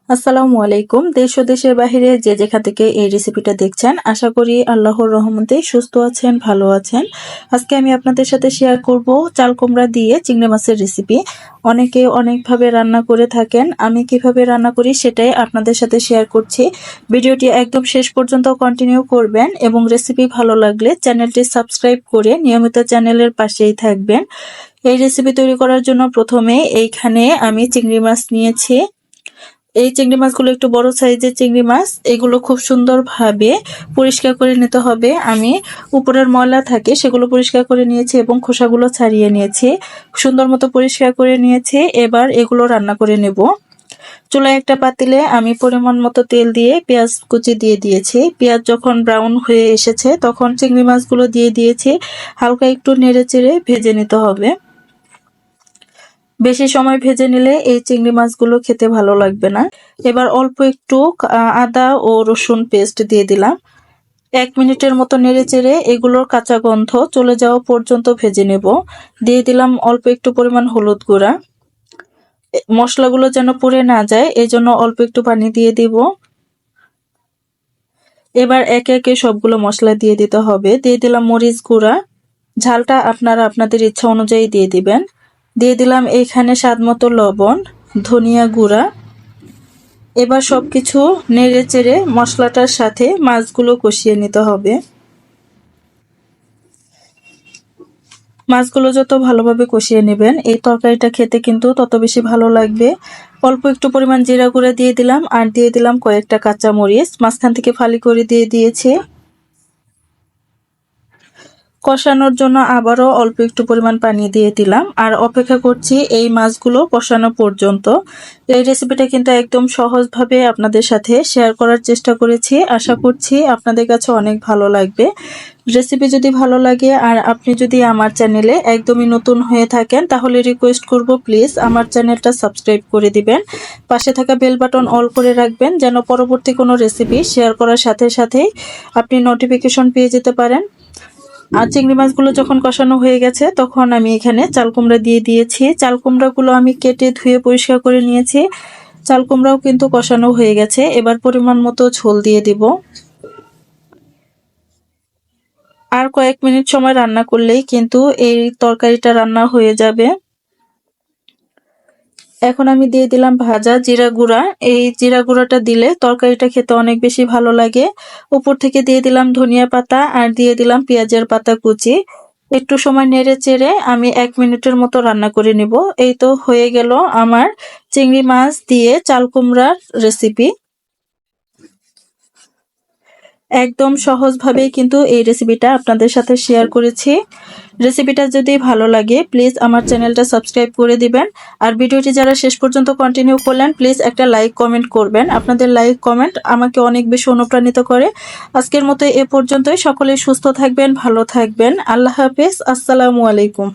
আসসালামু আলাইকুম। দেশ ও দেশের বাহিরে যে যেখান থেকে এই রেসিপিটা দেখছেন, আশা করি আল্লাহর রহমতে সুস্থ আছেন, ভালো আছেন। আজকে আমি আপনাদের সাথে শেয়ার করব চাল কুমড়া দিয়ে চিংড়ি মাছের রেসিপি। অনেকে অনেকভাবে রান্না করে থাকেন, আমি কিভাবে রান্না করি সেটাই আপনাদের সাথে শেয়ার করছি। ভিডিওটি একদম শেষ পর্যন্ত কন্টিনিউ করবেন এবং রেসিপি ভালো লাগলে চ্যানেলটি সাবস্ক্রাইব করে নিয়মিত চ্যানেলের পাশেই থাকবেন। এই রেসিপি তৈরি করার জন্য প্রথমে এইখানে আমি চিংড়ি মাছ নিয়েছি। এই চিংড়ি মাছগুলো একটু বড় সাইজের চিংড়ি মাছ, এগুলো খুব সুন্দরভাবে পরিষ্কার করে নিতে হবে। আমি উপরের ময়লা থাকে সেগুলো পরিষ্কার করে নিয়েছি এবং খোসাগুলো ছাড়িয়ে নিয়েছি, সুন্দর মতো পরিষ্কার করে নিয়েছি। এবার এগুলো রান্না করে নেব। চুলায় একটা পাতিলে আমি পরিমাণ মতো তেল দিয়ে পেঁয়াজ কুচি দিয়ে দিয়েছি। পেঁয়াজ যখন ব্রাউন হয়ে এসেছে তখন চিংড়ি মাছগুলো দিয়ে দিয়েছি। হালকা একটু নেড়ে চেড়ে ভেজে নিতে হবে। বেশি সময় ভেজে নিলে এই চিংড়ি মাছগুলো খেতে ভালো লাগবে না। এবার অল্প একটু আদা ও রসুন পেস্ট দিয়ে দিলাম। 1 মিনিটের মতো নেড়ে চেড়ে এগুলোর কাঁচা গন্ধ চলে যাওয়া পর্যন্ত ভেজে নেব। দিয়ে দিলাম অল্প একটু পরিমাণ হলুদ গুঁড়া। মশলাগুলো যেন পুড়ে না যায় এজন্য অল্প একটু পানি দিয়ে দিব। এবার একে একে সবগুলো মশলা দিয়ে দিতে হবে। দিয়ে দিলাম মরিচ গুঁড়া, ঝালটা আপনারা আপনাদের ইচ্ছা অনুযায়ী দিয়ে দিবেন। দিয়ে দিলাম এইখানে স্বাদ মতো লবণ, ধনিয়া গুঁড়া। এবার সবকিছু নেড়ে চেড়ে মশলাটার সাথে মাছগুলো কষিয়ে নিতে হবে। মাছগুলো যত ভালোভাবে কষিয়ে নেবেন এই তরকারিটা খেতে কিন্তু তত বেশি ভালো লাগবে। অল্প একটু পরিমাণ জিরা গুঁড়া দিয়ে দিলাম আর দিয়ে দিলাম কয়েকটা কাঁচা মরিচ মাঝখান থেকে ফালি করে দিয়ে দিয়েছি। কষানোর জন্য আবারও অল্প একটু পরিমাণ পানি দিয়ে দিলাম আর অপেক্ষা করছি এই মাছগুলো কষানো পর্যন্ত। এই রেসিপিটা কিন্তু একদম সহজভাবে আপনাদের সাথে শেয়ার করার চেষ্টা করেছি, আশা করছি আপনাদের কাছে অনেক ভালো লাগবে। রেসিপি যদি ভালো লাগে আর আপনি যদি আমার চ্যানেলে একদমই নতুন হয়ে থাকেন তাহলে রিকোয়েস্ট করব প্লিজ আমার চ্যানেলটা সাবস্ক্রাইব করে দিবেন। পাশে থাকা বেল বাটন অল করে রাখবেন যেন পরবর্তী কোনো রেসিপি শেয়ার করার সাথে সাথেই আপনি নোটিফিকেশন পেয়ে যেতে পারেন। আর চিংড়ি মাছগুলো যখন কষানো হয়ে গেছে তখন আমি এখানে চাল কুমড়া দিয়ে দিয়েছি। চাল কুমড়াগুলো আমি কেটে ধুয়ে পরিষ্কার করে নিয়েছি। চাল কুমড়াও কিন্তু কষানো হয়ে গেছে। এবার পরিমাণ মতো ঝোল দিয়ে দিব। আর কয়েক মিনিট সময় রান্না করলেই কিন্তু এই তরকারিটা রান্না হয়ে যাবে। এখন আমি দিয়ে দিলাম ভাজা জিরা গুঁড়া। এই জিরা গুঁড়াটা দিলে তরকারিটা খেতে অনেক বেশি ভালো লাগে। উপর থেকে দিয়ে দিলাম ধনিয়া পাতা আর দিয়ে দিলাম পেঁয়াজের পাতা কুচি। একটু সময় নেড়ে চেড়ে আমি 1 মিনিটের মতো রান্না করে নিব। এই তো হয়ে গেল আমার চিংড়ি মাছ দিয়ে চাল কুমড়ার রেসিপি। একদম সহজভাবেই কিন্তু এই রেসিপিটা আপনাদের সাথে শেয়ার করেছি। রেসিপিটা যদি ভালো লাগে প্লিজ আমার চ্যানেলটা সাবস্ক্রাইব করে দিবেন। আর ভিডিওটি যারা শেষ পর্যন্ত কন্টিনিউ করলেন প্লিজ একটা লাইক কমেন্ট করবেন। আপনাদের লাইক কমেন্ট আমাকে অনেক বেশি অনুপ্রাণিত করে। আজকের মতো এ পর্যন্তই। সকলেই সুস্থ থাকবেন, ভালো থাকবেন। আল্লাহ হাফেজ। আসসালামু আলাইকুম।